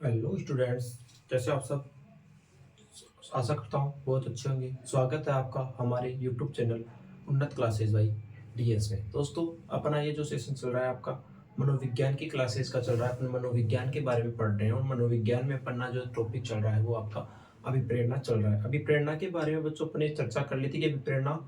Hello students. कैसे आप सब? आशा करता हूँ बहुत अच्छे होंगे। स्वागत है आपका हमारे यूट्यूब चैनल उन्नत क्लासेस बाई डीएस में। दोस्तों, अपना ये जो सेशन चल रहा है आपका मनोविज्ञान की क्लासेस का चल रहा है। अपन मनोविज्ञान के बारे में पढ़ रहे हैं और मनोविज्ञान में अपना जो टॉपिक चल रहा है वो आपका अभिप्रेरणा चल रहा है। अभिप्रेरणा के बारे में बच्चों अपने चर्चा कर ली थी कि अभिप्रेरणा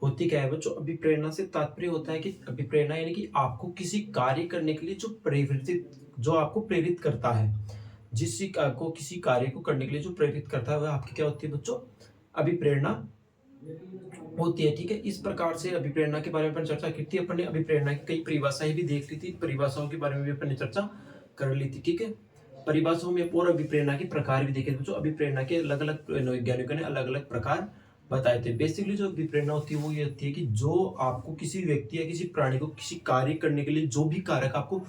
होती क्या है। बच्चों, अभिप्रेरणा से तात्पर्य होता है कि अभिप्रेरणा यानी कि आपको किसी कार्य करने के लिए जो प्रवृत्ति जो आपको प्रेरित करता है, को किसी कार्य को करने के लिए जो प्रेरित करता है वह आपकी क्या होती है बच्चों? अभिप्रेरणा होती है। ठीक है, इस प्रकार से अभिप्रेरणा के बारे में अपन चर्चा की थी। अपन ने अभिप्रेरणा की कई परिभाषाएं भी देख ली थी, परिभाषाओं के बारे में भी अपन ने चर्चा कर ली थी। ठीक है, परिभाषाओं में और अभिप्रेरणा के प्रकार भी देखे थे बच्चों। अभिप्रेरणा के अलग अलग वैज्ञानिकों ने अलग अलग प्रकार बताए थे। बेसिकली जो अभिप्रेरणा होती है वो ये होती है कि जो आपको किसी व्यक्ति या किसी प्राणी को किसी कार्य करने के लिए जो भी कारक आपको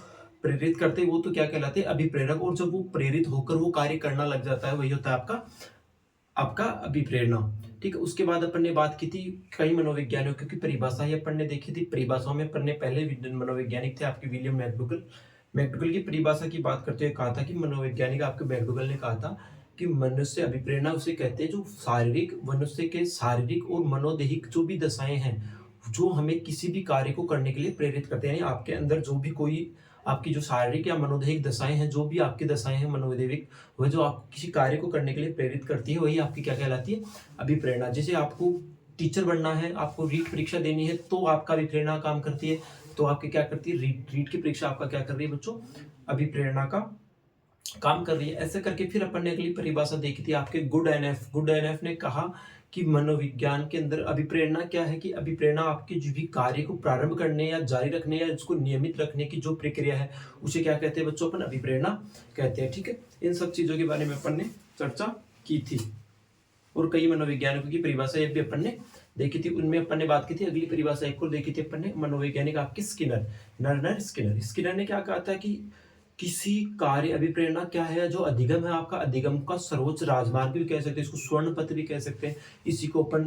प्रेरित करते हैं वो तो क्या कहलाते हैं? अभिप्रेरक। और जब वो प्रेरित होकर वो कार्य करना लग जाता है वही होता है आपका आपका अभिप्रेरणा। ठीक है, उसके बाद अपन ने बात की थी कई मनोवैज्ञानिकों की परिभाषा ही अपन ने देखी थी। परिभाषाओं में अपन ने पहले मनोवैज्ञानिक थे आपके विलियम मैकडूगल। मैकडूगल की परिभाषा की बात करते हुए कहा था कि मनोवैज्ञानिक आपके मैकडूगल ने कहा था कि मनुष्य अभिप्रेरणा उसे कहते हैं जो शारीरिक मनुष्य के शारीरिक और मनोदैहिक जो भी दशाएं हैं जो हमें किसी भी कार्य को करने के लिए प्रेरित करते हैं। यानी आपके अंदर जो भी कोई आपकी जो शारीरिक या मनोदैहिक दशाएं हैं, जो भी आपकी दशाएं हैं मनोदैहिक, वह जो आपको किसी कार्य को करने के लिए प्रेरित करती है वही आपकी क्या कहलाती है? अभिप्रेरणा। जैसे आपको टीचर बनना है, आपको रीट परीक्षा देनी है तो आपका अभिप्रेरणा काम करती है। तो आपकी क्या करती है? रीट की परीक्षा आपका क्या कर रही है बच्चों? अभिप्रेरणा का काम कर रही है। ऐसे करके फिर अपन ने अगली परिभाषा देखी थी आपके गुड एनएफ ने कहा कि मनोविज्ञान के अंदर अभिप्रेरणा क्या है कि अभिप्रेरणा आपके जो भी कार्य को प्रारंभ करने या जारी रखने या इसको नियमित रखने की जो प्रक्रिया है उसे क्या कहते हैं बच्चों? अपन अभिप्रेरणा कहते हैं। ठीक है, इन सब चीजों के बारे में अपन ने चर्चा की थी और कई मनोवैज्ञानिकों की परिभाषा भी अपन ने देखी थी। उनमें अपन ने बात की थी अगली परिभाषा एक और देखी थी अपन ने, मनोवैज्ञानिक आपके स्किनर, नर्नर स्किनर। स्किनर ने क्या कहा था कि किसी कार्य अभिप्रेरणा क्या है? जो अधिगम है आपका, अधिगम का सर्वोच्च राजमार्ग भी कह सकते हैं, इसको स्वर्ण पथ भी कह सकते हैं, इसी को अपन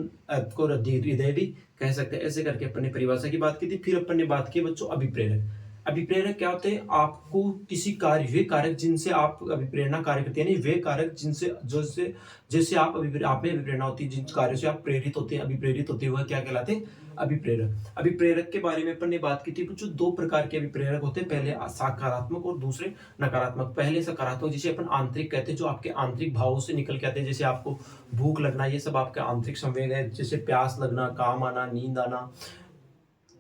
को हृदय भी कह सकते हैं। ऐसे करके अपन ने परिभाषा की बात की थी। फिर अपन ने बात की बच्चों अभिप्रेरक। अभिप्रेरक क्या होते हैं? आपको किसी कार्य, वे कारक जिनसे आप अभिप्रेरणा कार्य करते हैं, यानी वे कारक जिनसे जैसे जैसे आप में अभिप्रेरणा होती है, जिन कार्यों से आप प्रेरित होते हैं, अभिप्रेरित होते हैं, वह क्या कहलाते हैं? अभिप्रेरक। अभिप्रेरक के बारे में अपन ने बात की थी बच्चों, दो प्रकार के अभिप्रेरक होते हैं, पहले सकारात्मक और दूसरे नकारात्मक। पहले सकारात्मक जिसे अपन आंतरिक कहते हैं, जो आपके आंतरिक भावों से निकल के आते हैं, जैसे आपको भूख लगना, ये सब आपके आंतरिक संवेग है। जैसे प्यास लगना, काम आना, नींद आना,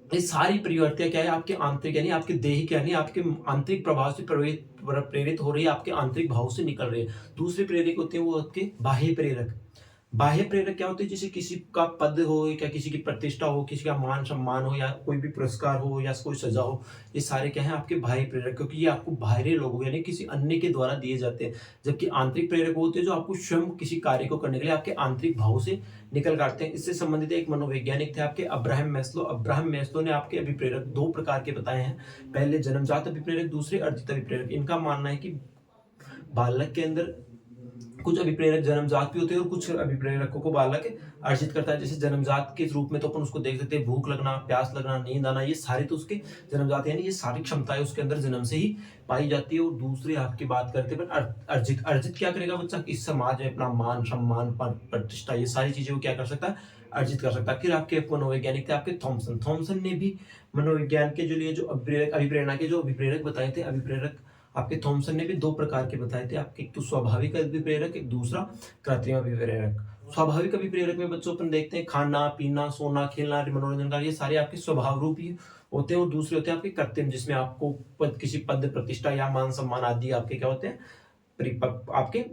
ये सारी प्रवृत्तियां क्या है? आपके आंतरिक यानी आपके देह के यानी आपके आंतरिक प्रभाव से प्रेरित हो रही है, आपके आंतरिक भाव से निकल रही है। दूसरे प्रेरक होते हैं वो आपके बाह्य प्रेरक। बाह्य प्रेरक क्या होते हैं? जैसे किसी का पद हो या किसी की प्रतिष्ठा हो, किसी का मान सम्मान हो या कोई भी पुरस्कार हो या कोई सजा हो, ये सारे क्या है? आपके बाह्य प्रेरक, क्योंकि ये आपको बाहरी लोगों यानी किसी अन्य के द्वारा दिए जाते हैं। जबकि आंतरिक प्रेरक होते हैं जो आपको स्वयं किसी कार्य को करने के लिए आपके आंतरिक भाव से निकल काटते हैं। इससे संबंधित एक मनोवैज्ञानिक थे आपके अब्राहम मैस्लो। अब्राहम मैस्लो ने आपके अभिप्रेरक दो प्रकार के बताए हैं, पहले जन्मजात अभिप्रेरक, दूसरे अर्जित अभिप्रेरक। इनका मानना है कि बालक के अंदर कुछ अभिप्रेरक जन्मजात भी होते हैं और कुछ अभिप्रेरकों को बालक अर्जित करता है। जैसे जन्मजात के रूप में तो अपन उसको देख सकते हैं, भूख लगना, प्यास लगना, नींद आना, ये सारे तो उसके जन्मजात यानी ये सारी क्षमताएं उसके अंदर जन्म से ही पाई जाती है। और दूसरी आपकी बात करते हैं अर्जित। अर्जित क्या करेगा बच्चा? इस समाज में अपना मान सम्मान प्रतिष्ठा, ये सारी चीजें वो क्या कर सकता है? अर्जित कर सकता है। फिर आपके मनोवैज्ञानिक थे आपके थॉमसन ने भी मनोविज्ञान के जो लिए जो अभिप्रेरणा के जो अभिप्रेरक बताए थे, अभिप्रेरक आपके थॉमसन ने भी दो प्रकार के बताए थे आपके, एक तो स्वाभाविक अभिप्रेरक, एक दूसरा कृत्रिम अभिप्रेरक। स्वाभाविक अभिप्रेरक में बच्चों अपन देखते हैं खाना पीना, सोना, खेलना, मनोरंजन का, ये सारे आपके स्वभाव रूप ही होते हैं। और दूसरे होते हैं आपके कृत्रिम, जिसमें आपको किसी पद प्रतिष्ठा या मान सम्मान आदि आपके क्या होते हैं? आपके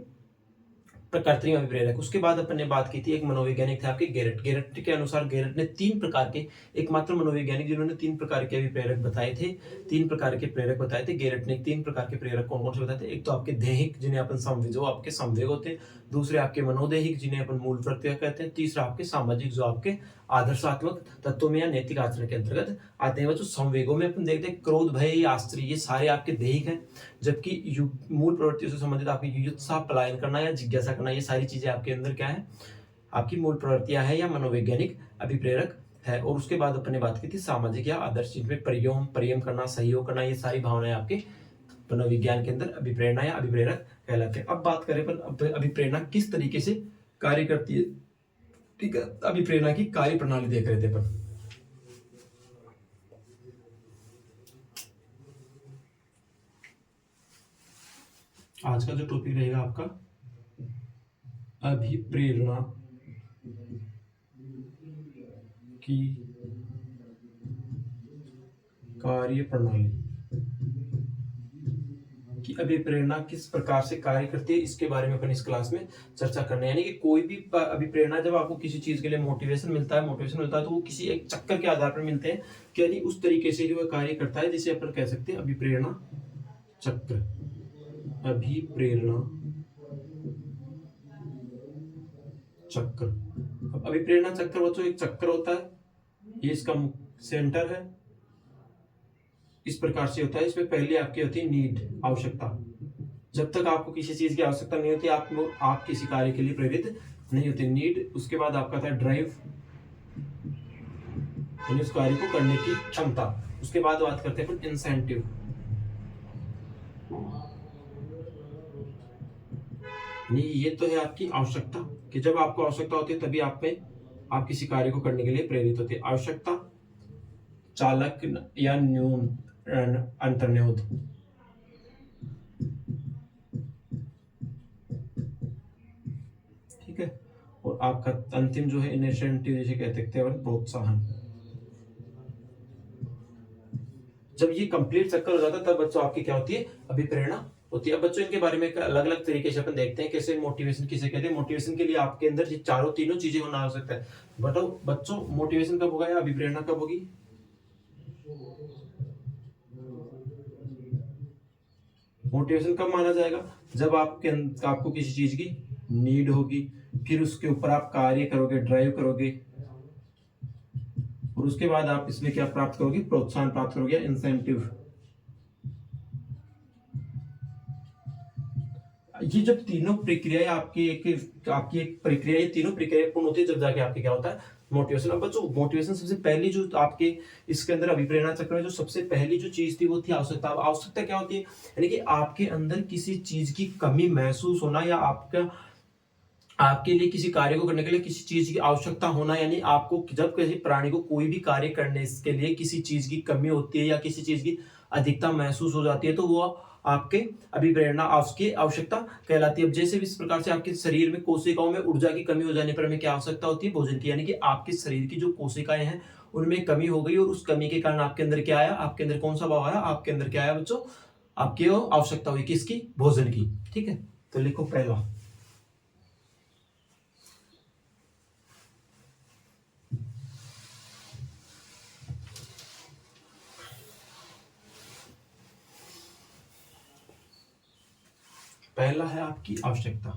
कृत्रिम अभिप्रेरक। उसके बाद अपन ने बात की थी एक मनोवैज्ञानिक थे आपके गेरट। गेरट के अनुसार गेरट ने तीन प्रकार के, एकमात्र मनोवैज्ञानिक जिन्होंने तीन प्रकार के अभिप्रेरक बताए थे, तीन प्रकार के प्रेरक बताए थे। गेरट ने तीन प्रकार के प्रेरक कौन कौन से बताए थे? एक तो आपके दैहिक जिन्हें अपन संवेग, जो आपके संवेग होते हैं, दूसरे आपके मनोदैहिक जिन्हें अपन मूल प्रत्यय कहते हैं, तीसरा आपके सामाजिक जो आपके आदर्शात्मक तत्वों में या नैतिक आचरण के अंतर्गत आते हैं। जो संवेगों में अपन देखते हैं क्रोध, भय, आश्चर्य, ये सारे आपके दैहिक हैं। जबकि मूल प्रवृत्तियों से संबंधित आपकी युयुत्सा, पलायन करना या जिज्ञासा करना, ये सारी चीजें आपके अंदर क्या है? आपकी मूल प्रवृत्तियां है या मनोवैज्ञानिक अभिप्रेरक है। और उसके बाद अपन ने बात की थी सामाजिक या आदर्श, जिनमें प्रेम करना, सहयोग करना, ये सारी भावनाएं आपके मनोविज्ञान के अंदर अभिप्रेरणा या अभिप्रेरक कहलाते हैं। अब बात करें अपन अभिप्रेरणा किस तरीके से कार्य करती है। ठीक है, अभिप्रेरणा की कार्य प्रणाली देख रहे थे अपन। आज का जो टॉपिक रहेगा आपका अभिप्रेरणा की कार्य प्रणाली कि अभिप्रेरणा किस प्रकार से कार्य करती है, इसके बारे में अपन इस क्लास में चर्चा करने। यानी कि कोई भी अभिप्रेरणा, जब आपको किसी चीज के लिए मोटिवेशन मिलता है तो वो किसी एक चक्कर के आधार पर मिलते हैं कि यानी उस तरीके से जो है कार्य करता है, जिसे अपन कह सकते हैं अभिप्रेरणा चक्र। अभिप्रेरणा चक्र। अब अभिप्रेरणा चक्र बच्चों एक चक्र होता है, ये इसका सेंटर है, इस प्रकार से होता है। इसमें पहले आपकी होती है नीड, आवश्यकता। जब तक आपको किसी चीज की आवश्यकता नहीं होती आप किसी कार्य के लिए प्रेरित नहीं होते, नीड। उसके बाद आपका था ड्राइव, यानी उस कार्य को करने की क्षमता। उसके बाद बात करते हैं अपन इंसेंटिव, ये तो है आपकी आवश्यकता कि जब आपको आवश्यकता होती है तभी आप किसी कार्य को करने के लिए प्रेरित होते हैं। आवश्यकता, चालक या न्यून अंतर्निहित। ठीक है, और आपका अंतिम जो है इनिशिएटिव, जिसे कह सकते हैं प्रोत्साहन। जब ये कंप्लीट चक्कर हो जाता है तब बच्चों आपकी क्या होती है, अभिप्रेरणा होती है। अब बच्चों इनके बारे में अलग अलग तरीके से अपन देखते हैं कैसे मोटिवेशन किसे कहते हैं। मोटिवेशन के लिए आपके अंदर ये तीनों चीजें होना आवश्यक है। बच्चों मोटिवेशन कब होगा या अभिप्रेरणा कब होगी? मोटिवेशन कब माना जाएगा? जब आपको किसी चीज की नीड होगी, फिर उसके ऊपर आप कार्य करोगे, ड्राइव करोगे, और उसके बाद आप इसमें क्या प्राप्त करोगे, प्रोत्साहन प्राप्त करोगे, इंसेंटिव। ये जब तीनों प्रक्रियाएं आपकी एक प्रक्रिया, ये तीनों प्रक्रियाएं पूर्ण होती है, जब जाके आपके क्या होता है, मोटिवेशन। अब बच्चों मोटिवेशन सबसे पहली जो आपके इसके अंदर अभिप्रेरणा चक्र में जो सबसे पहली जो चीज थी वो थी आवश्यकता। अब आवश्यकता क्या होती है? यानी कि आपके अंदर किसी चीज की कमी महसूस होना, या आपके लिए किसी कार्य को करने के लिए किसी चीज की आवश्यकता होना। यानी आपको जब किसी प्राणी को कोई भी कार्य करने के लिए किसी चीज की कमी होती है या किसी चीज की अधिकता महसूस हो जाती है, तो वो आपके अभिप्रेरणा उसकी आवश्यकता कहलाती है। अब जैसे भी इस प्रकार से आपके शरीर में कोशिकाओं में ऊर्जा की कमी हो जाने पर हमें क्या आवश्यकता होती है, भोजन की। यानी कि आपके शरीर की जो कोशिकाएं हैं उनमें कमी हो गई, और उस कमी के कारण आपके अंदर क्या आया, आपके अंदर कौन सा भाव आया, आपके अंदर क्या आया बच्चों, आपकी आवश्यकता हुई किसकी, भोजन की। ठीक है, तो लिखो पहला, पहला है आपकी आवश्यकता।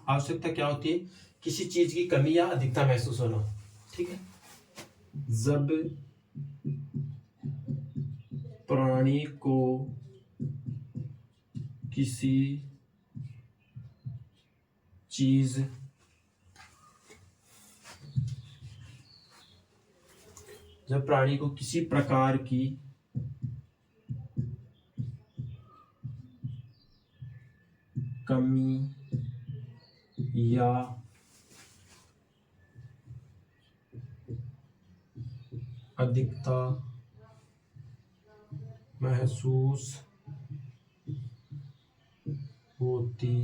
आवश्यकता क्या होती है? किसी चीज की कमी या अधिकता महसूस होना। ठीक है, जब प्राणी को किसी चीज जब प्राणी को किसी प्रकार की कमी या अधिकता महसूस होती,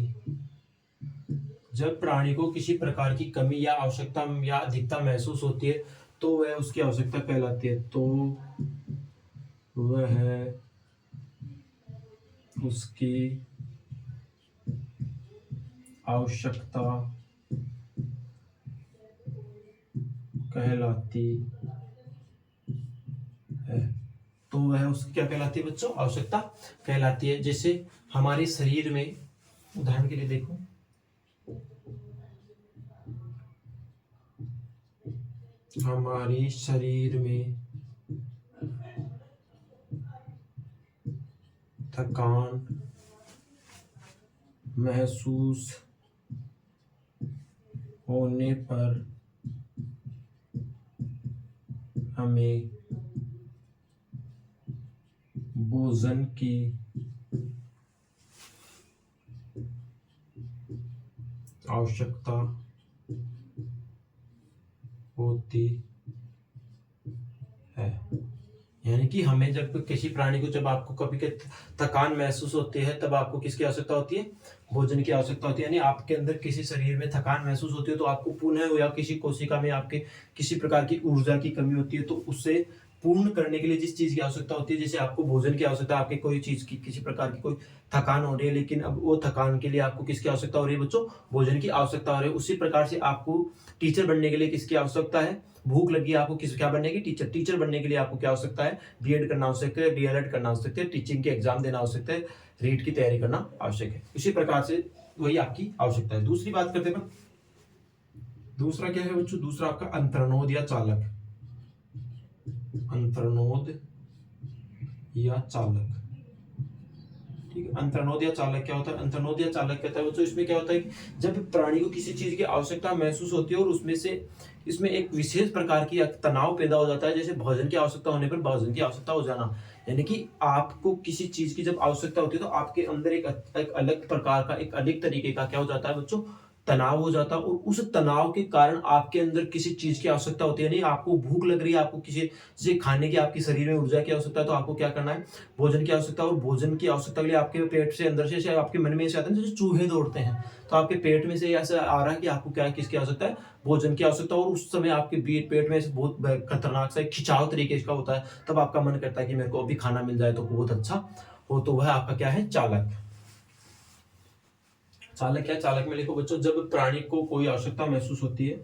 जब प्राणी को किसी प्रकार की कमी या आवश्यकता या अधिकता महसूस होती है तो वह उसकी आवश्यकता कहलाती है। तो वह उसकी आवश्यकता कहलाती है। तो वह उसकी क्या कहलाती है बच्चों, आवश्यकता कहलाती है। जैसे हमारे शरीर में, उदाहरण के लिए देखो, हमारे शरीर में थकान महसूस होने पर हमें भोजन की आवश्यकता होती है। यानी कि हमें जब किसी प्राणी को, जब आपको कभी के थकान महसूस होती है, तब आपको किसकी आवश्यकता होती है? भोजन की आवश्यकता होती है। यानी आपके अंदर किसी शरीर में थकान महसूस होती है तो आपको पुनः, या किसी कोशिका में आपके किसी प्रकार की ऊर्जा की कमी होती है, तो उससे पूर्ण करने के लिए जिस चीज की आवश्यकता होती है, जैसे आपको भोजन की आवश्यकता, आपके कोई चीज की किसी प्रकार की कोई थकान हो रही है, लेकिन अब वो थकान के लिए आपको किसकी आवश्यकता हो रही है बच्चों? भोजन की आवश्यकता हो रही है। उसी प्रकार से आपको टीचर बनने के लिए किसकी आवश्यकता है? भूख लगी है आपको, किस क्या बनने की? टीचर। टीचर बनने के लिए आपको क्या आवश्यकता है? बीएड करना आवश्यक है, डीएलएड करना आवश्यक है, टीचिंग के एग्जाम देना आवश्यक है, रीट की तैयारी करना आवश्यक है। इसी प्रकार से वही आपकी आवश्यकता है। दूसरी बात करते हैं, दूसरा क्या है बच्चों? दूसरा आपका अंतर्नोद या चालक। अंतर्नोद या चालक, ठीक है। अंतर्नोद या चालक क्या होता है? अंतर्नोद या चालक कहता है बच्चों, इसमें क्या होता है कि जब प्राणी को किसी चीज की आवश्यकता महसूस होती है और उसमें से इसमें एक विशेष प्रकार की तनाव पैदा हो जाता है, जैसे भोजन की आवश्यकता होने पर भोजन की आवश्यकता हो जाना। यानी कि आपको किसी चीज की जब आवश्यकता होती है तो आपके अंदर एक अलग प्रकार का, एक अलग तरीके का क्या हो जाता है बच्चों? तनाव हो जाता है। और उस तनाव के कारण आपके अंदर किसी चीज की आवश्यकता होती है। नहीं, आपको भूख लग रही है, आपको किसी से खाने की, आपकी शरीर में ऊर्जा की आवश्यकता है, तो आपको क्या करना है? भोजन की आवश्यकता। और भोजन की आवश्यकता के लिए आपके पेट से अंदर से आपके मन में ऐसे आता है जैसे चूहे दौड़ते हैं, तो आपके पेट में से ऐसा आ रहा है कि आपको क्या, किसकी आवश्यकता है? भोजन की आवश्यकता। और उस समय आपके पेट में बहुत खतरनाक सा एक खिंचाव तरीके का होता है, तब आपका मन करता है कि मेरे को अभी खाना मिल जाए तो बहुत अच्छा हो। तो वह आपका क्या है? चालक। चालक क्या? चालक में लिखो बच्चों, जब प्राणी को कोई आवश्यकता महसूस होती है,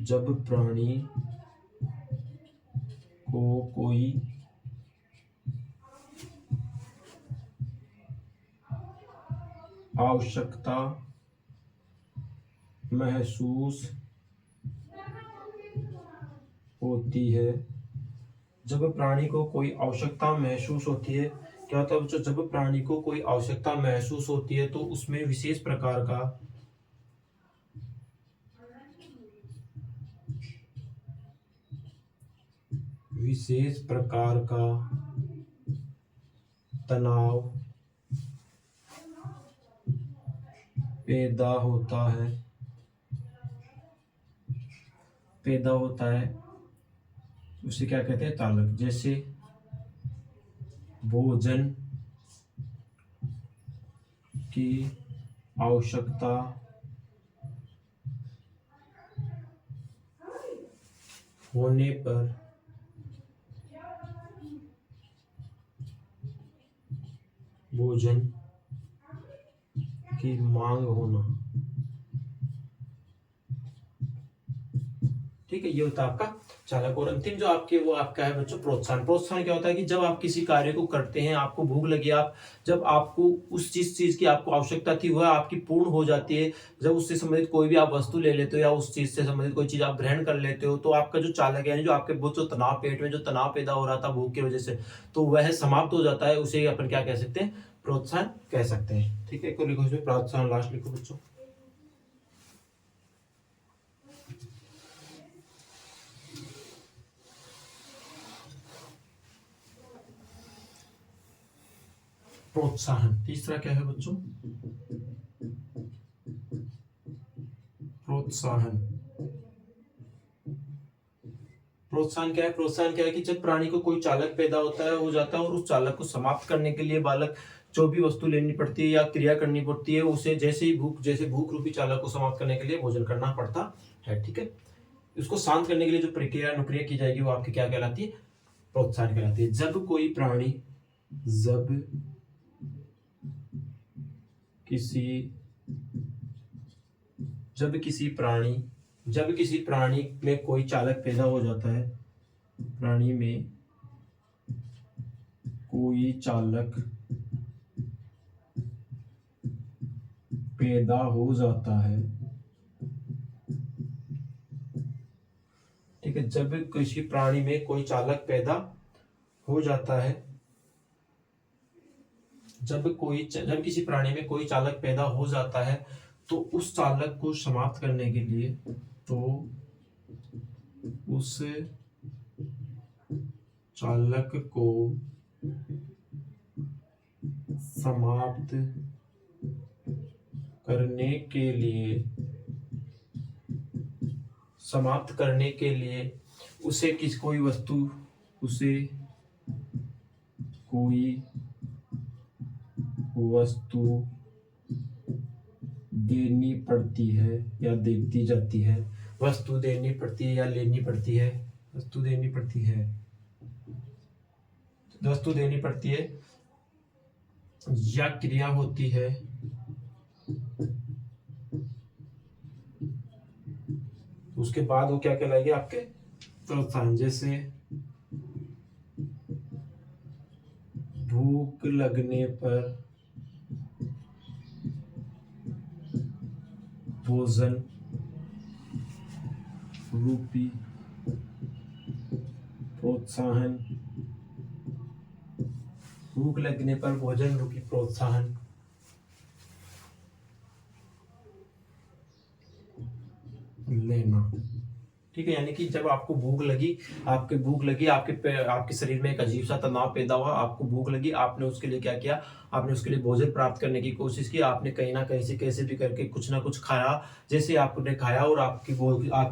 जब प्राणी को कोई आवश्यकता महसूस होती है, जब प्राणी को कोई आवश्यकता महसूस होती है, क्या होता है बच्चों? जब प्राणी को कोई आवश्यकता महसूस होती है तो उसमें विशेष प्रकार का तनाव पैदा होता है, उसे क्या कहते हैं? चालक। जैसे भोजन की आवश्यकता होने पर भोजन की मांग होना, ठीक है। ये होता है आपका चालक। और अंतिम जो आपके, वो आपका है बच्चों प्रोत्साहन। प्रोत्साहन क्या होता है कि जब आप किसी कार्य को करते हैं, आपको भूख लगी, आप जब आपको उस जिस चीज की आपको आवश्यकता थी वह आपकी पूर्ण हो जाती है, जब उससे संबंधित कोई भी आप वस्तु ले लेते हो या उस चीज से संबंधित कोई चीज आप ग्रहण कर लेते हो, तो आपका जो चालक है, यानी जो आपके बहुत जो तनाव, पेट में जो तनाव पैदा हो रहा था भूख की वजह से, तो वह समाप्त हो जाता है। उसे अपन क्या कह सकते हैं? प्रोत्साहन कह सकते हैं, ठीक है। एक लिखो इसमें प्रोत्साहन, लास्ट लिखो बच्चों। प्रोत्साहन। तीसरा क्या है बच्चों? प्रोत्साहन। प्रोत्साहन क्या है? प्रोत्साहन क्या है कि जब प्राणी को कोई चालक पैदा होता है, हो जाता है, और उस चालक को समाप्त करने के लिए बालक जो भी वस्तु लेनी पड़ती है या क्रिया करनी पड़ती है, उसे जैसे भूख रूपी चालक को समाप्त करने के लिए भोजन करना पड़ता है, ठीक है। उसको शांत करने के लिए जो प्रक्रिया अनुक्रिया की जाएगी वो आपकी क्या कहलाती है? प्रोत्साहन कहलाती है। जब किसी प्राणी में कोई चालक पैदा हो जाता है, प्राणी में कोई चालक पैदा हो जाता है, ठीक है। जब किसी प्राणी में कोई चालक पैदा हो जाता है, जब किसी प्राणी में कोई चालक पैदा हो जाता है, तो उस चालक को समाप्त करने के लिए उस चालक को समाप्त करने के लिए उसे कोई वस्तु देनी पड़ती है या देती जाती है। वस्तु देनी पड़ती है या लेनी पड़ती है। वस्तु देनी पड़ती है या क्रिया होती है। तो उसके बाद वो क्या कहलाएगी आपके प्रोत्साहन। जैसे भूख लगने पर भोजन रूपी प्रोत्साहन। भूख लगने पर भोजन रूपी प्रोत्साहन लेना। ठीक है, यानी कि जब आपको भूख लगी, आपके शरीर में एक अजीब सा तनाव पैदा हुआ, आपको भूख लगी, आपने उसके लिए क्या किया, आपने उसके लिए भोजन प्राप्त करने की कोशिश की, आपने कहीं ना कहीं से कैसे भी करके कुछ ना कुछ खाया। जैसे आपने खाया और आपकी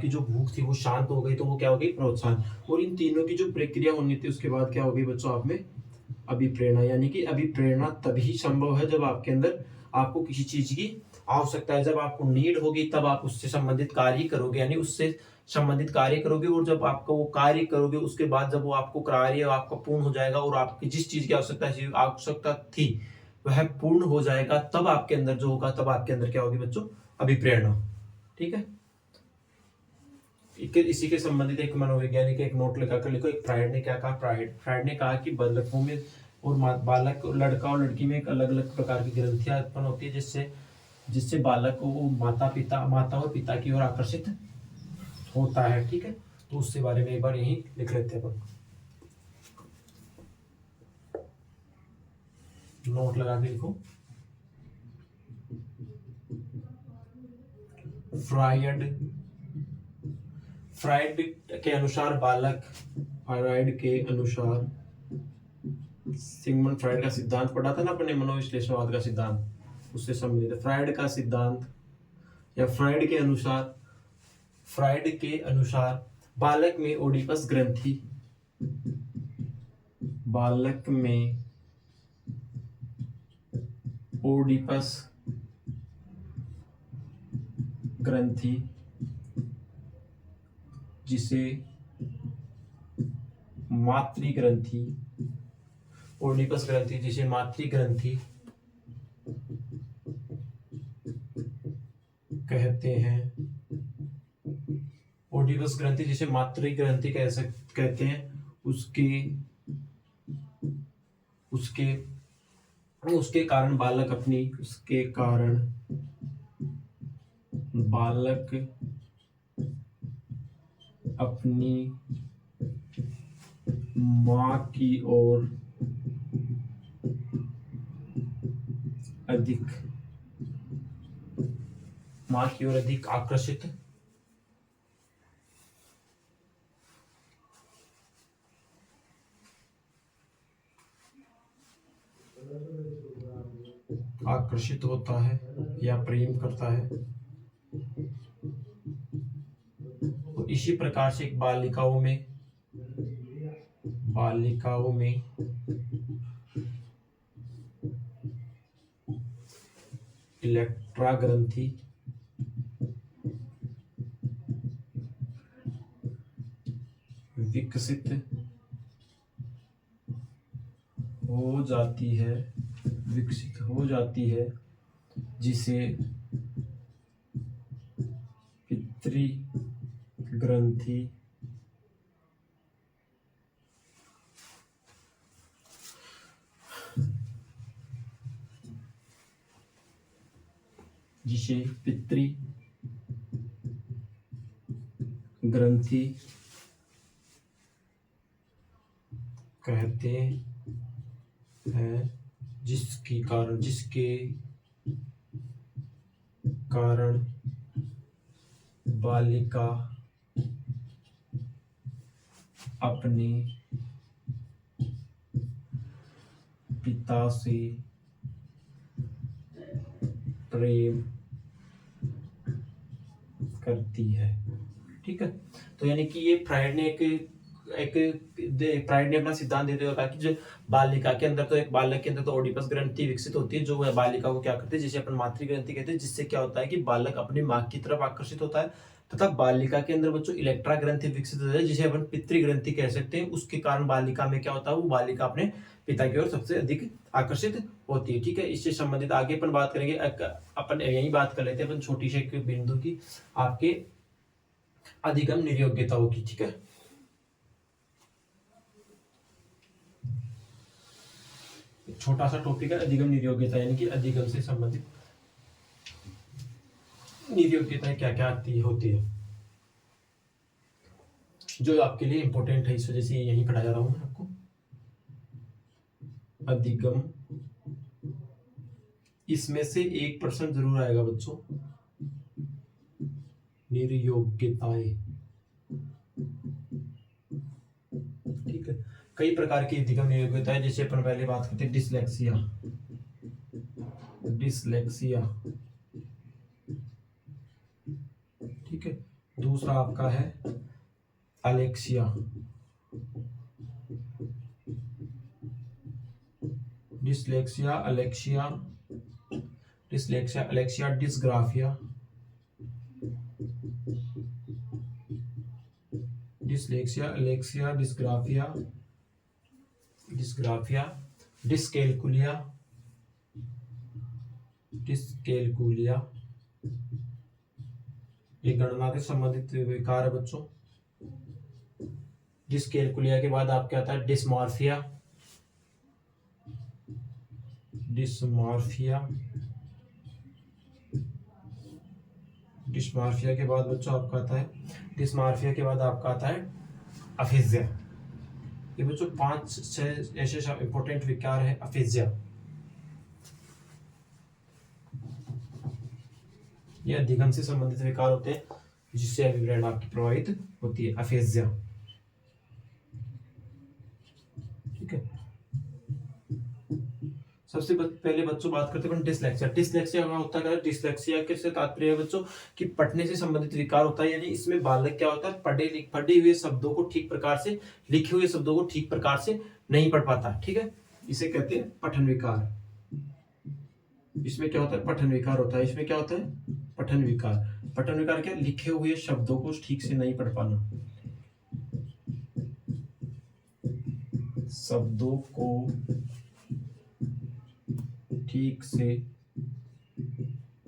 जो भूख थी वो शांत हो गई, तो वो क्या हो गई, प्रोत्साहन। और इन तीनों की जो प्रक्रिया होनी थी उसके बाद क्या हो गई बच्चों, आप में अभिप्रेरणा। यानी कि अभिप्रेरणा तभी संभव है जब आपके अंदर आपको किसी चीज की आवश्यकता है, जब आपको नीड होगी तब आप उससे संबंधित कार्य करोगे, यानी उससे संबंधित कार्य करोगे। और जब आपको वो कार्य करोगे उसके बाद जब वो आपको कार्य आपका पूर्ण हो जाएगा और आपकी जिस चीज की आवश्यकता थी वह पूर्ण हो जाएगा, तब आपके अंदर जो होगा, तब आपके अंदर क्या होगी बच्चों, अभिप्रेरणा। ठीक है, इसी के संबंधित एक मनोवैज्ञानिक एक नोट लगा कर लिखो। एक फ्रायड ने क्या कहा, फ्रायड ने कहा कि बालकों में और बालक, लड़का और लड़की में एक अलग अलग प्रकार की ग्रंथियां उत्पन्न होती है, जिससे बालक को वो माता और पिता की ओर आकर्षित होता है। ठीक है, तो उसके बारे में एक बार यही लिख लेते हैं अपन, नोट लगा के लिखो। फ्रायड के अनुसार सिगमंड फ्रायड का सिद्धांत पढ़ा था ना अपने, मनोविश्लेषणवाद का सिद्धांत, उससे संबंधित फ्रायड का सिद्धांत या फ्रायड के अनुसार बालक में ओडिपस ग्रंथि जिसे मातृ ग्रंथि कहते हैं। ओडिपस ग्रंथि जिसे मातृ ग्रंथि कहते हैं, उसके कारण बालक अपनी माँ की ओर अधिक आकर्षित होता है या प्रेम करता है। तो इसी प्रकार से बालिकाओं में इलेक्ट्रा ग्रंथि विकसित हो जाती है जिसे पितृ ग्रंथि कहते हैं, जिसके कारण बालिका अपने पिता से प्रेम करती है। ठीक है, तो यानी कि ये फ्रायड ने फ्रायड ने अपना सिद्धांत देते हुए कहा कि जो बालिका के अंदर, तो एक बालक के अंदर तो ओडिपस ग्रंथि विकसित होती है, जो वह बालिका को क्या करती है, जिसे अपन मातृ ग्रंथि कहते हैं, जिससे क्या होता है कि बालक अपनी माँ की तरफ आकर्षित होता है, तथा बालिका के अंदर बच्चों इलेक्ट्रा ग्रंथि विकसित होता है, जिसे अपन पितृ ग्रंथि कह सकते हैं। उसके कारण बालिका में क्या होता है, वो बालिका अपने पिता की ओर सबसे अधिक आकर्षित होती है। ठीक है, इससे संबंधित आगे अपन बात करेंगे। अपन यही बात कर लेते हैं अपन छोटी सी एक बिंदु की, आपके अधिगम निर्योग्यताओं की। ठीक है, छोटा सा टॉपिक है अधिगम निर्योग्यता, यानी कि अधिगम से संबंधित निर्योग्यताएं क्या क्या आती होती है, जो आपके लिए इंपॉर्टेंट है, इस वजह से यही पढ़ा जा रहा हूं मैं आपको। अधिगम, इसमें से 1% जरूर आएगा बच्चों, निर्योग्यताएं। ठीक है, कई प्रकार की अधिगम निर्योग्यता है, जैसे अपन पहले बात करते हैं डिसलेक्सिया। डिसलेक्सिया, ठीक है। दूसरा आपका है Alexia. Dyslexia, Alexia, dyslexia, Alexia, dysgraphia, dyslexia, Alexia, dysgraphia, dysgraphia, dyscalculia, dyscalculia, ये गणना से संबंधित विकार है बच्चों। डिसकैलकुलिया के बाद आपके आता है डिस्मॉर्फिया। डिस्मॉर्फिया, डिस्मॉर्फिया के बाद बच्चों आपका आता है, डिस्मॉर्फिया के बाद आपका आता है अफिजिया। ये बच्चों 5-6 ऐसे इंपॉर्टेंट विकार है अफिजिया। ये अधिगम से संबंधित विकार होते हैं, जिससे अभिव्यंजना आपकी प्रभावित होती है, अफिजिया। ठीक है, सबसे पहले बच्चों बात करते हैं डिसलेक्सिया। डिसलेक्सिया क्या होता है? डिसलेक्सिया के से तात्पर्य है बच्चों कि पढ़ने से संबंधित विकार होता है, यानी इसमें बालक क्या होता है, पढ़े हुए शब्दों को ठीक प्रकार से, लिखे हुए शब्दों को ठीक प्रकार से नहीं पढ़ पाता। ठीक है, इसे कहते हैं पठन विकार। इसमें क्या होता है, पठन विकार होता है। इसमें क्या होता है, पठन विकार। पठन विकार क्या, लिखे हुए शब्दों को ठीक से नहीं पढ़ पाना, शब्दों को ठीक से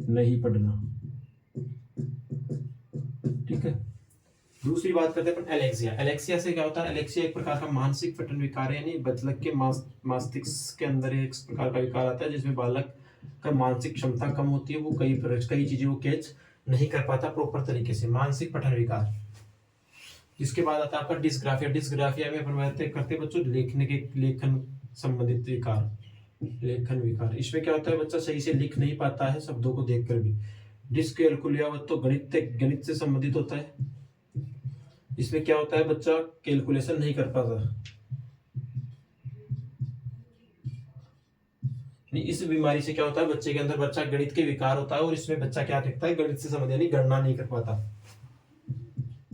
नहीं पढ़ना। ठीक है, दूसरी बात करते हैं अपन एलेक्सिया। एलेक्सिया से क्या होता है, एलेक्सिया एक प्रकार का मानसिक पठन विकार है, यानी बालक के मस्तिष्क के अंदर एक प्रकार का विकार आता है, जिसमें बालक का मानसिक क्षमता कम होती है, वो कई चीजें वो कैच नहीं कर पाता प्रॉपर तरीके से, मानसिक पठन विकार। इसके बाद आता है आपका डिस्ग्राफिया। डिस्ग्राफिया में अपन बात करते हैं बच्चों लेखन संबंधित विकार, लेखन विकार। इसमें क्या होता है, बच्चा सही से लिख नहीं पाता है शब्दों को देखकर भी। डिसकैलकुलिया तो गणित से संबंधित होता है। इसमें क्या होता है, बच्चा कैलकुलेशन नहीं कर पाता। इस बीमारी से क्या होता है, बच्चे के अंदर बच्चा गणित के विकार होता है, और इसमें बच्चा क्या देखता है, गणित से संबंधित यानी गणना नहीं कर पाता,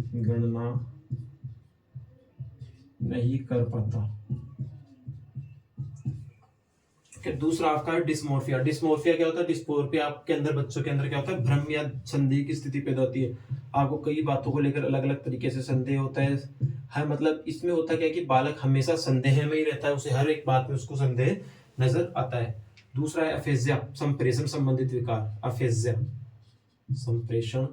गणना नहीं कर पाता। दूसरा आपका है डिस्मोर्फिया। डिस्मोर्फिया क्या होता है, डिस्मोर्फिया आपके अंदर, बच्चों के अंदर क्या होता है, भ्रम या संदेह की स्थिति पैदा होती है। आपको कई बातों को लेकर अलग अलग तरीके से संदेह होता है मतलब इसमें होता क्या है कि बालक हमेशा संदेह में ही रहता है, उसे हर एक बात में उसको संदेह नजर आता है। दूसरा है अफेजिया, संप्रेषण संबंधित विकार। अफेजिया, संप्रेषण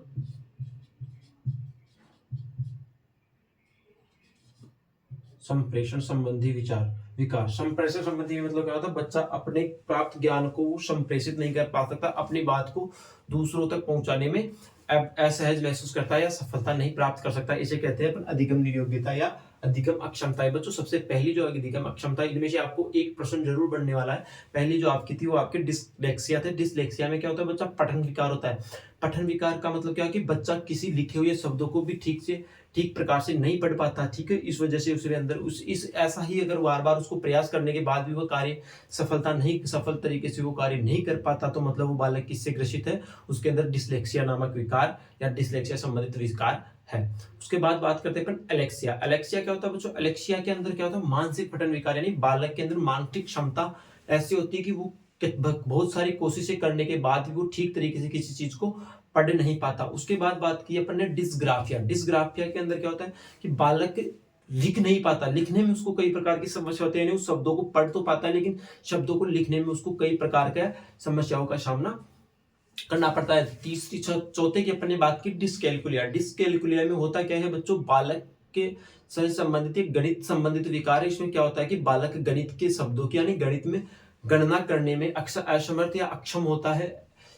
संबंधी विकार। संप्रेषण संबंधी मतलब क्या होता है, बच्चा अपने प्राप्त ज्ञान को संप्रेषित नहीं कर पा सकता, अपनी बात को दूसरों तक पहुंचाने में असहज महसूस करता है या सफलता नहीं प्राप्त कर सकता। इसे कहते हैं अपन अधिगम निर्योग्यता या अधिगम अक्षमता। बच्चों सबसे पहली जो अधिगम अक्षमता, इनमें से आपको एक प्रश्न जरूर बनने वाला है। पहली जो आपकी थी वो आपके डिसलेक्सिया थे। डिसलेक्सिया में क्या होता है, बच्चा पठन विकार होता है। पठन विकार का मतलब क्या है कि बच्चा किसी लिखे हुए शब्दों को भी ठीक प्रकार से नहीं पढ़ पाता, ठीक है, इस वजह से उसके अंदर उस इस ऐसा ही अगर बार बार उसको प्रयास करने के बाद भी वो कार्य सफल तरीके से वो कार्य नहीं कर पाता, तो मतलब वो बालक किससे ग्रसित है, उसके अंदर डिसलेक्सिया नामक विकार या डिसलेक्सिया संबंधित विकार है। उसके बाद बात करते हैं अपन एलेक्सिया। एलेक्सिया क्या होता है बच्चों, एलेक्सिया के अंदर क्या होता है, मानसिक पठन विकार, यानी बालक के अंदर मानसिक क्षमता ऐसी होती है कि वो बहुत सारी कोशिशें करने के बाद भी वो ठीक तरीके से किसी चीज को पढ़ नहीं पाता। उसके बाद बात की अपन ने डिस्ग्राफिया। डिस्ग्राफिया के अंदर क्या होता है कि बालक लिख नहीं पाता, लिखने में उसको कई प्रकार की समस्या होती है, यानी उस शब्दों को पढ़ तो पाता है लेकिन शब्दों को लिखने में उसको कई प्रकार के समस्याओं का सामना करना पड़ता है। तीसरी चौथे की अपन ने बात की डिस्कैलकुलिया। डिस्कैलकुलिया में होता क्या है बच्चों, बालक के से संबंधित गणित संबंधित विकार है। इसमें क्या होता है कि बालक गणित के शब्दों की यानी गणित में गणना करने में अक्सर असमर्थ या अक्षम होता है।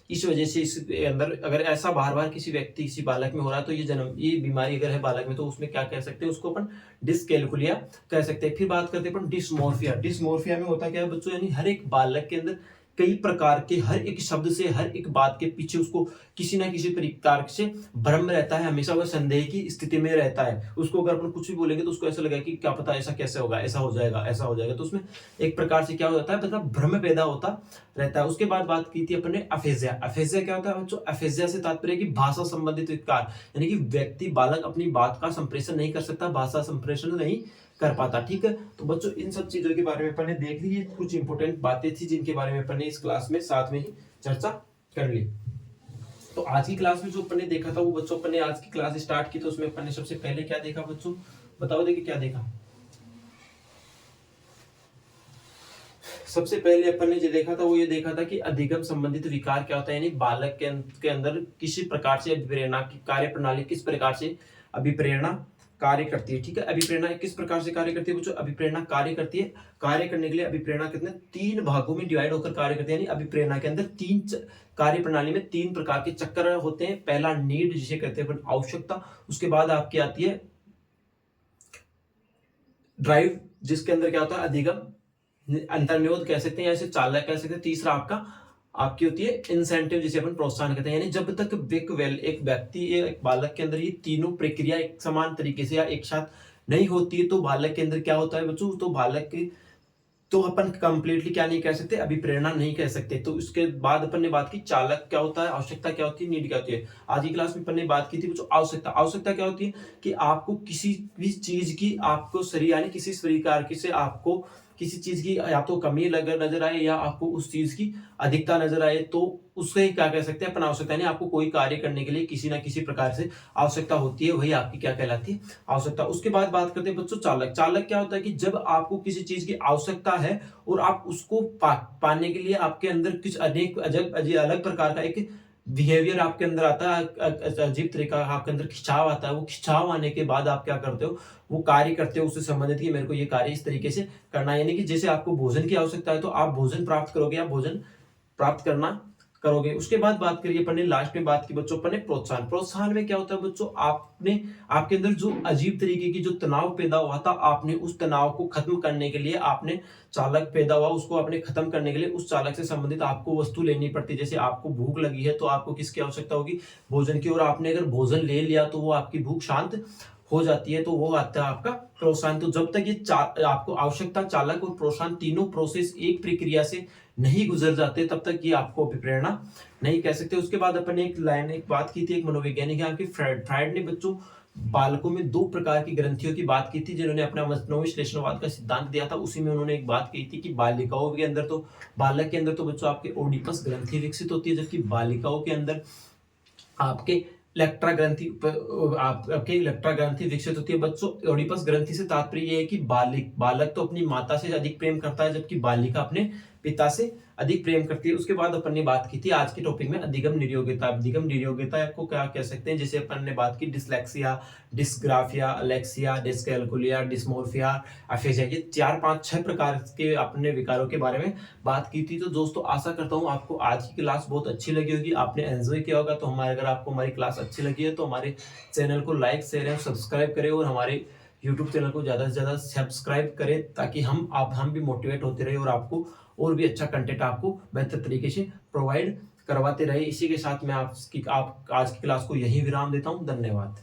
इस वजह से इसके अंदर अगर ऐसा बार बार किसी व्यक्ति किसी बालक में हो रहा है तो ये बीमारी अगर है बालक में, तो उसमें क्या कह सकते हैं, उसको अपन डिस्कैलकुलिया कह सकते हैं। फिर बात करते हैं अपन डिस्मोर्फिया। डिस्मोर्फिया में होता क्या है बच्चों, यानी हर एक बालक के अंदर कई प्रकार के हर एक शब्द से हर एक बात के पीछे उसको किसी ना किसी प्रकार से भ्रम रहता है, हमेशा वह संदेह की स्थिति में रहता है। उसको अगर अपन कुछ भी बोलेंगे तो उसको ऐसा लगेगा कि क्या पता ऐसा कैसे होगा, ऐसा हो जाएगा, ऐसा हो जाएगा, तो उसमें एक प्रकार से क्या हो जाता है, मतलब भ्रम पैदा होता रहता है। उसके बाद बात की थी अपन ने अफेजिया। अफेजिया क्या होता है बच्चों, अफेजिया से तात्पर्य कि भाषा संबंधित विकार, यानी कि व्यक्ति बालक अपनी बात का संप्रेषण नहीं कर सकता, भाषा संप्रेषण नहीं कर पाता, ठीक है। तो बच्चों इन सब चीजों के बारे में अपन ने देख ली, कुछ इंपोर्टेंट बातें थी जिनके बारे में अपन ने इस क्लास में साथ में ही चर्चा कर ली। तो आज की क्लास में जो अपन ने देखा था वो बच्चों, अपन ने आज की क्लास स्टार्ट की तो उसमें अपन ने सबसे पहले क्या देखा बच्चों, बताओ देखिए क्या देखा। सबसे पहले अपन ने जो देखा था वो ये देखा था कि अधिगम संबंधित विकार क्या होता है, यानी बालक के अंदर किसी प्रकार से अभिप्रेरणा की कार्य प्रणाली किस प्रकार से अभिप्रेरणा कार्य करती है, ठीक है। अभिप्रेरणा किस प्रकार से कार्य करती है बच्चों, अभिप्रेरणा कार्य करती है, कार्य करने के लिए अभिप्रेरणा कितने 3 भागों में डिवाइड होकर कार्य करती है, यानी अभिप्रेरणा के अंदर कार्य प्रणाली में 3 प्रकार के चक्र होते हैं। पहला नीड जिसे कहते हैं आवश्यकता, उसके बाद आपकी आती है ड्राइव जिसके अंदर क्या होता है अधिगम, अंतर्निरोध कह सकते हैं या इसे चालक कह सकते हैं। तीसरा आपकी होती है इंसेंटिव जिसे अपन प्रोत्साहन कहते हैं, यानी जब तक एक व्यक्ति एक बालक के अंदर ये तीनों प्रक्रिया एक समान तरीके से या एक साथ नहीं होती है तो बालक के अंदर क्या होता है बच्चों, तो बालक के तो अपन कंप्लीटली क्या नहीं कह सकते, अभिप्रेरणा नहीं कह सकते। तो इसके बाद अपन ने बात की चालक क्या होता है, आवश्यकता क्या होती है, नीड क्या होती है। आज की क्लास में अपन ने बात की थी बच्चों आवश्यकता। आवश्यकता क्या होती है कि आपको किसी भी चीज की आपको शरीर यानी किसी प्रकार से आपको किसी चीज की या तो कमी नजर आए या आपको उस चीज की अधिकता नजर आए, तो उससे क्या कह सकते हैं अपन आवश्यकता, यानी आपको कोई कार्य करने के लिए किसी ना किसी प्रकार से आवश्यकता होती है, वही आपकी क्या कहलाती है, आवश्यकता। उसके बाद बात करते हैं बच्चों चालक। चालक क्या होता है कि जब आपको किसी चीज की आवश्यकता है और आप उसको पाने के लिए आपके अंदर कुछ अनेक अलग प्रकार का एक बिहेवियर आपके अंदर आता है, अजीब तरीका आपके अंदर खिंचाव आता है। वो खिंचाव आने के बाद आप क्या करते हो, वो कार्य करते हो उससे संबंधित कि मेरे को ये कार्य इस तरीके से करना है, यानी कि जैसे आपको भोजन की आवश्यकता है तो आप भोजन प्राप्त करोगे, आप भोजन प्राप्त करना करोगे। उसके बाद बात करिए अपन ने लास्ट में बात की बच्चों अपन ने प्रोत्साहन। प्रोत्साहन में क्या होता है बच्चों, आपने आपके अंदर जो अजीब तरीके की जो तनाव पैदा हुआ था, आपने उस तनाव को खत्म करने के लिए आपने चालक पैदा हुआ उसको आपने खत्म करने के लिए उस चालक से संबंधित आपको वस्तु लेनी पड़ती है। जैसे आपको भूख लगी है तो आपको किसकी आवश्यकता होगी, भोजन की, और आपने अगर भोजन ले लिया तो वो आपकी भूख शांत हो जाती है, तो वो आता है आपका प्रोत्साहन। तो जब तक ये आपको आवश्यकता, चालक और प्रोत्साहन तीनों प्रोसेस एक प्रक्रिया से नहीं गुजर जाते तब तक ये आपको अभिप्रेरणा नहीं कह सकते। उसके बाद अपन ने एक बात की थी, एक मनोवैज्ञानिक यहाँ की फ्राइड ने बच्चों बालकों में 2 प्रकार की ग्रंथियों की बात की थी जिन्होंने अपना मनोविश्लेषणवाद का सिद्धांत दिया था। उसी में उन्होंने एक बात की थी कि बालिकाओं के अंदर तो बालक के अंदर तो बच्चों आपके ओडिपस ग्रंथि विकसित होती है, जबकि बालिकाओं के अंदर आपके इलेक्ट्रा ग्रंथि विकसित होती है। बच्चों ओडिपस ग्रंथि से तात्पर्य यह है कि बालक तो अपनी माता से अधिक प्रेम करता है जबकि बालिका अपने पिता से अधिक प्रेम करती है। उसके बाद अपन ने बात की थी आज के टॉपिक में अधिगम निरयोग्यता। अधिगम निरयोग्यता को क्या कह सकते हैं, जैसे अपन ने बात की dyslexia, dysgraphia, Alexia, dyscalculia, dysmorphia, aphasia, ये 4, 5, 6 प्रकार के अपने विकारों के बारे में बात की थी। तो दोस्तों आशा करता हूँ आपको आज की क्लास बहुत अच्छी लगी होगी, आपने एंजॉय किया होगा। तो अगर आपको हमारी क्लास अच्छी लगी है तो हमारे चैनल को लाइक शेयर एवं सब्सक्राइब करें और हमारे यूट्यूब चैनल को ज़्यादा से ज़्यादा सब्सक्राइब करें ताकि हम भी मोटिवेट होते रहे और आपको और भी अच्छा कंटेंट आपको बेहतर तरीके से प्रोवाइड करवाते रहे। इसी के साथ मैं आप आज की क्लास को यहीं विराम देता हूं। धन्यवाद।